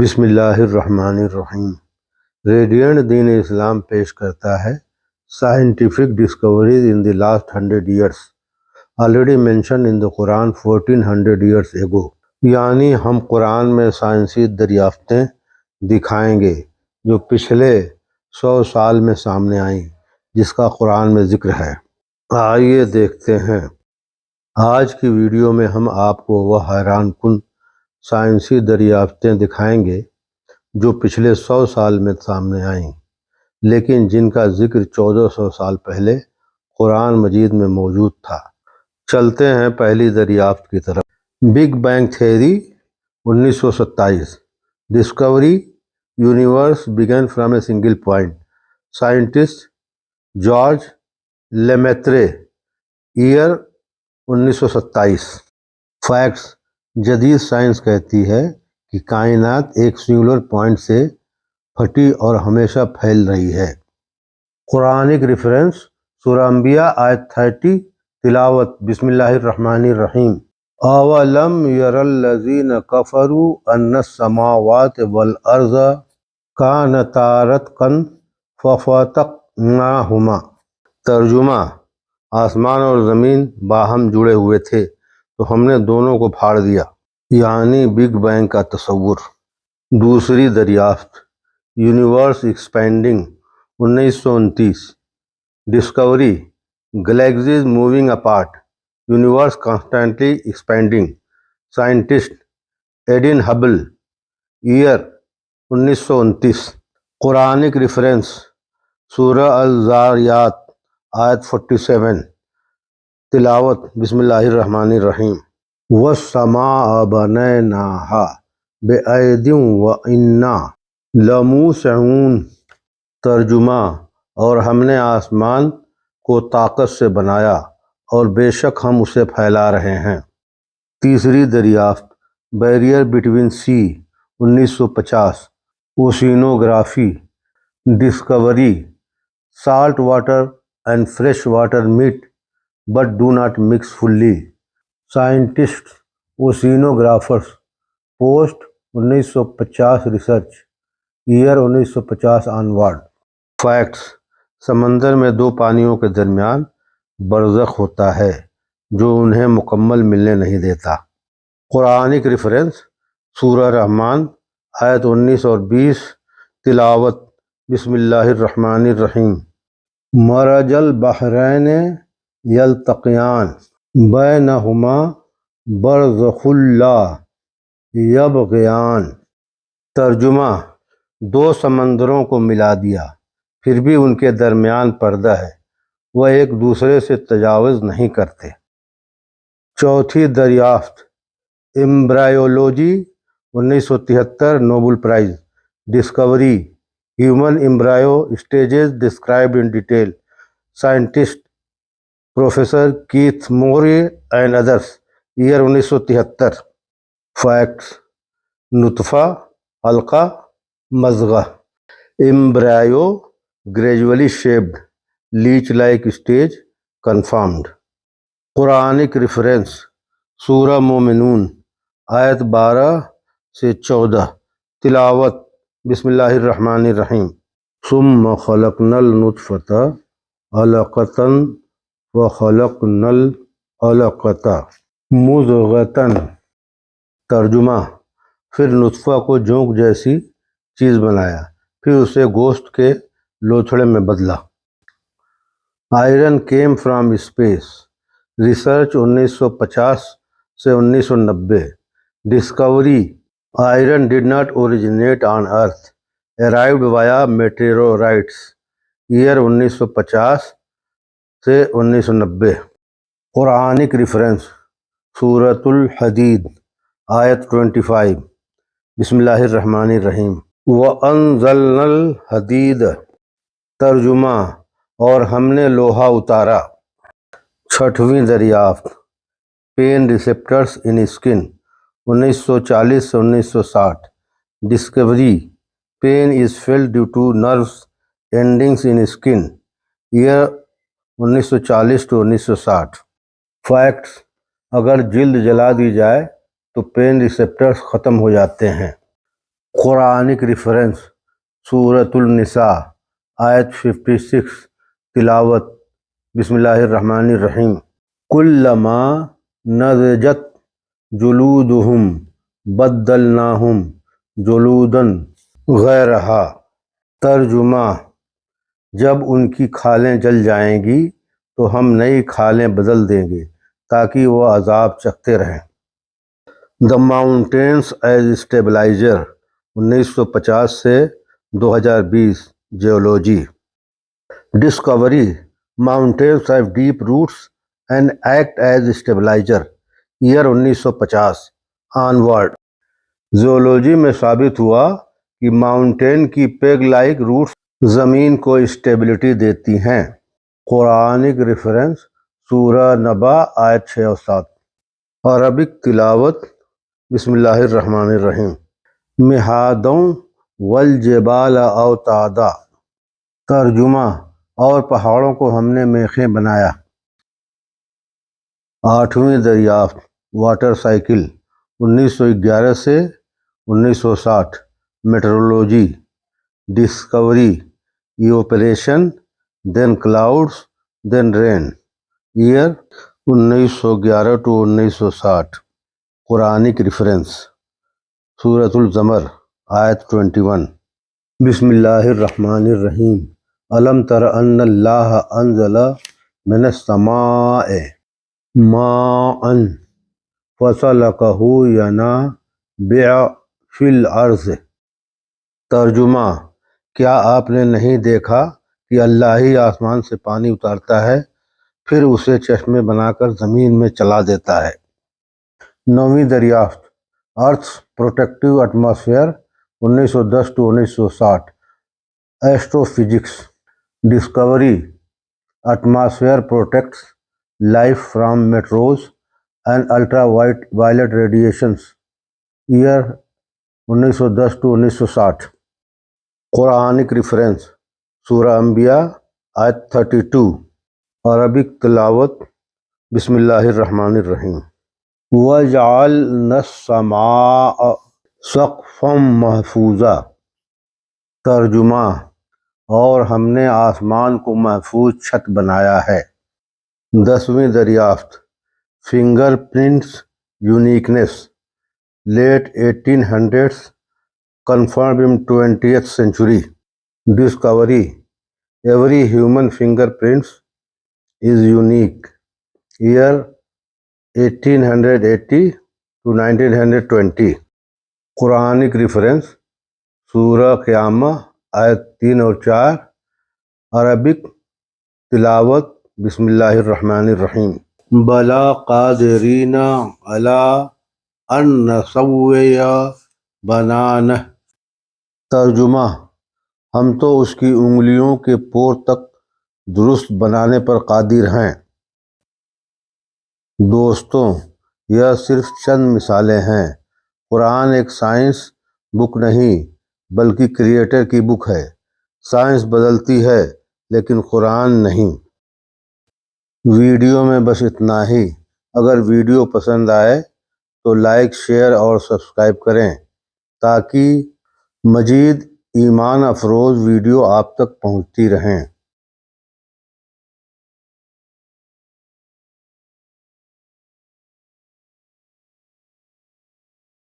بسم اللہ الرحمن الرحیم۔ ریڈینٹ دین اسلام پیش کرتا ہے scientific discoveries in the last 100 years already mentioned in the Quran 1400 years ago۔ یعنی ہم قرآن میں سائنسی دریافتیں دکھائیں گے جو پچھلے 100 سال میں سامنے آئیں، جس کا قرآن میں ذکر ہے۔ آئیے دیکھتے ہیں۔ آج کی ویڈیو میں ہم آپ کو وہ حیران کن سائنسی دریافتیں دکھائیں گے جو پچھلے 100 سال میں سامنے آئیں، لیکن جن کا ذکر 1400 سال پہلے قرآن مجید میں موجود تھا۔ چلتے ہیں پہلی دریافت کی طرف۔ Big bang theory 1927۔ Discovery universe began from a single point. Scientist George Lemaitre. Year 1927۔ Facts. جدید سائنس کہتی ہے کہ کائنات ایک سنگولر پوائنٹ سے پھٹی اور ہمیشہ پھیل رہی ہے۔ Quranic reference. سورہ انبیاء آیت 30۔ تلاوت۔ بسم اللہ الرحمن الرحیم۔ اولم یر الذین کفروا ان السماوات والارض کانتا رتقا ففتقناہما۔ ترجمہ۔ آسمان اور زمین باہم جڑے ہوئے تھے تو ہم نے دونوں کو پھاڑ دیا، یعنی بگ بینگ کا تصور۔ دوسری دریافت۔ Universe expanding 1929۔ Discovery galaxies moving apart, universe constantly expanding. Scientist Edwin Hubble. Year 1929۔ Quranic reference. سورہ الذاریات آیت 47۔ تلاوت۔ بسم اللہ الرحمن الرحیم۔ وَالسَّمَاءَ بَنَيْنَاهَا بِأَيْدٍ وَإِنَّا لَمُوسِعُونَ۔ ترجمہ۔ اور ہم نے آسمان کو طاقت سے بنایا اور بے شک ہم اسے پھیلا رہے ہیں۔ تیسری دریافت۔ Barrier between sea 1950۔ Oceanography. Discovery salt water and fresh water meet but do not mix fully. Scientist oceanographers. Post 1950 research. Year 1950 onward. Facts. سمندر میں دو پانیوں کے درمیان برزخ ہوتا ہے جو انہیں مکمل ملنے نہیں دیتا۔ Quranic reference. سورہ رحمان آیت 19 اور 20۔ تلاوت۔ بسم اللہ الرحمن الرحیم۔ مرج البحرین یلتقیان بینہما برزخ لا یبغیان۔ ترجمہ۔ دو سمندروں کو ملا دیا، پھر بھی ان کے درمیان پردہ ہے، وہ ایک دوسرے سے تجاوز نہیں کرتے۔ چوتھی دریافت۔ Embryology 1973 Nobel prize. Discovery human embryo stages described in detail. Scientist professor Keith Moore and others. Year 1973۔ Facts. نطفہ، حلقہ، مضغہ۔ Embryo gradually shaped, leech like stage confirmed. Quranic reference. سورہ مومنون آیت 12 سے 14۔ تلاوت۔ بسم اللہ الرحمن الرحیم۔ ثم خلقنا النطفة علقة وخلقنا العلقة مضغة۔ ترجمہ۔ پھر نطفہ کو جونک جیسی چیز بنایا، پھر اسے گوشت کے لوتھڑے میں بدلا۔ Iron came from space. Research 1950 سے 1990۔ Discovery iron did not originate on earth, arrived via meteorites. Year 1950 سے 1990۔ Quranic reference. سورۃ الحدید آیت 25۔ بسم اللہ الرحمن الرحیم۔ وَأَنزَلْنَا الْحَدِيدَ۔ ترجمہ۔ اور ہم نے لوہا اتارا۔ چھٹویں دریافت۔ پین ریسیپٹرز ان اسکن 1940 سے 1960۔ Discovery pain is felt due to nerve endings in skin. Year 1940 to 1960۔ Facts. اگر جلد جلا دی جائے تو پین ریسیپٹرز ختم ہو جاتے ہیں۔ قرآنک ریفرنس سورۃ النساء آیت 56 تلاوت بسم اللہ الرحمن الرحیم کلما نضجت جلودہم بدلناہم جلودا غیرہا۔ ترجمہ: جب ان کی کھالیں جل جائیں گی تو ہم نئی کھالیں بدل دیں گے تاکہ وہ عذاب چکھتے رہیں۔ دا ماؤنٹینز ایز اسٹیبلائزر 1950 سے 2020 geology discovery mountains have deep roots and act as stabiliser year 1950 onward. Zoology میں ثابت ہوا کہ ماؤنٹین کی پیگ لائک روٹس زمین کو اسٹیبلٹی دیتی ہیں۔ قرآنک ریفرنس سورہ نبا آیت 6 اور 7 عربک تلاوت بسم اللہ الرحمن الرحیم مہادوں والجبال اوتادا۔ ترجمہ: اور پہاڑوں کو ہم نے میخیں بنایا۔ آٹھویں دریافت واٹر سائیکل 1911 سے 1960 meteorology discovery evaporation then clouds then rain year 1911 to 1960 Quranic reference سورۃ الزمر آیت 21 بسم اللہ الرحمن الرحیم الم تر ان اللہ انزل من السماء ماء فسلکہ ینابع فی الارض۔ ترجمہ: کیا آپ نے نہیں دیکھا کہ اللہ ہی آسمان سے پانی اتارتا ہے پھر اسے چشمے بنا کر زمین میں چلا دیتا ہے۔ نویں دریافت Earth's protective atmosphere 1910 to 1960 astrophysics discovery atmosphere protects life from meteors and ultraviolet radiations year 1910 to 1960 Quranic reference سورہ انبیاء آیت 32 عربک تلاوت بسم اللہ الرحمن الرحیم وَجَعَلْنَا السَّمَاءَ سَقْفًا مَحْفُوظًا۔ ترجمہ: اور ہم نے آسمان کو محفوظ چھت بنایا ہے۔ دسویں دریافت fingerprints uniqueness late 1800s confirmed in 20th century discovery every human fingerprints is unique year 1880 to 1920 Quranic reference سورہ قیامہ آیت 3 اور 4 عربک تلاوت بسم اللہ الرحمن الرحیم بلا قادرین علی ان نسوی بنانہ۔ ترجمہ: ہم تو اس کی انگلیوں کے پور تک درست بنانے پر قادر ہیں۔ دوستوں، یہ صرف چند مثالیں ہیں۔ قرآن ایک سائنس بک نہیں بلکہ کریٹر کی بک ہے۔ سائنس بدلتی ہے لیکن قرآن نہیں۔ ویڈیو میں بس اتنا ہی۔ اگر ویڈیو پسند آئے تو لائک، شیئر اور سبسکرائب کریں تاکہ مزید ایمان افروز ویڈیو آپ تک پہنچتی رہیں۔